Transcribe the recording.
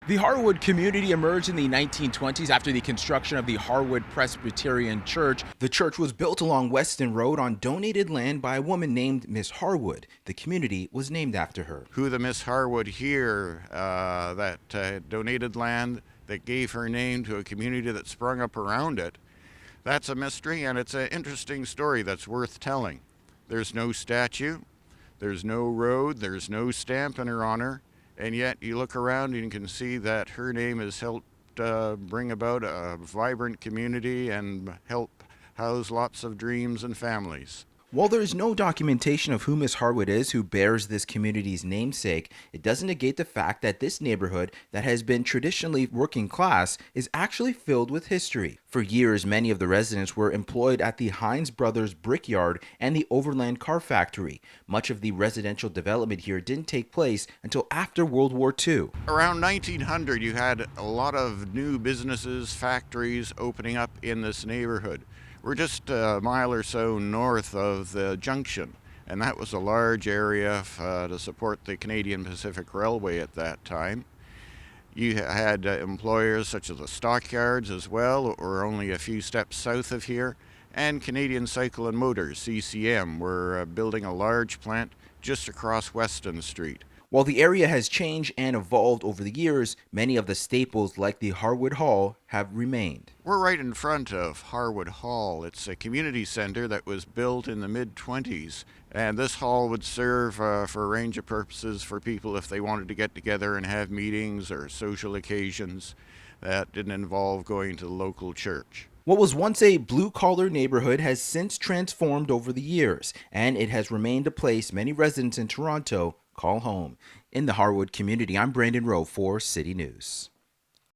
The Harwood community emerged in the 1920s after the construction of the Harwood Presbyterian Church. The church was built along Weston Road on donated land by a woman named Miss Harwood. The community was named after her. Who the Miss Harwood here that donated land that gave her name to a community that sprung up around it, that's a mystery, and it's an interesting story that's worth telling. There's no statue, there's no road, there's no stamp in her honor. And yet you look around and you can see that her name has helped bring about a vibrant community and help house lots of dreams and families. While there is no documentation of who Miss Harwood is who bears this community's namesake, it doesn't negate the fact that this neighborhood that has been traditionally working class is actually filled with history. For years, many of the residents were employed at the Hines Brothers Brickyard and the Overland Car Factory. Much of the residential development here didn't take place until after World War II. Around 1900, you had a lot of new businesses, factories opening up in this neighborhood. We're just a mile or so north of the junction, and that was a large area to support the Canadian Pacific Railway at that time. You had employers such as the stockyards as well, or only a few steps south of here, and Canadian Cycle and Motors, CCM, were building a large plant just across Weston Street. While the area has changed and evolved over the years, many of the staples like the Harwood Hall have remained. We're right in front of Harwood Hall. It's a community center that was built in the mid-20s, and this hall would serve for a range of purposes for people if they wanted to get together and have meetings or social occasions that didn't involve going to the local church. What was once a blue-collar neighborhood has since transformed over the years, and it has remained a place many residents in Toronto call home. In the Harwood community, I'm Brandon Rowe for City News.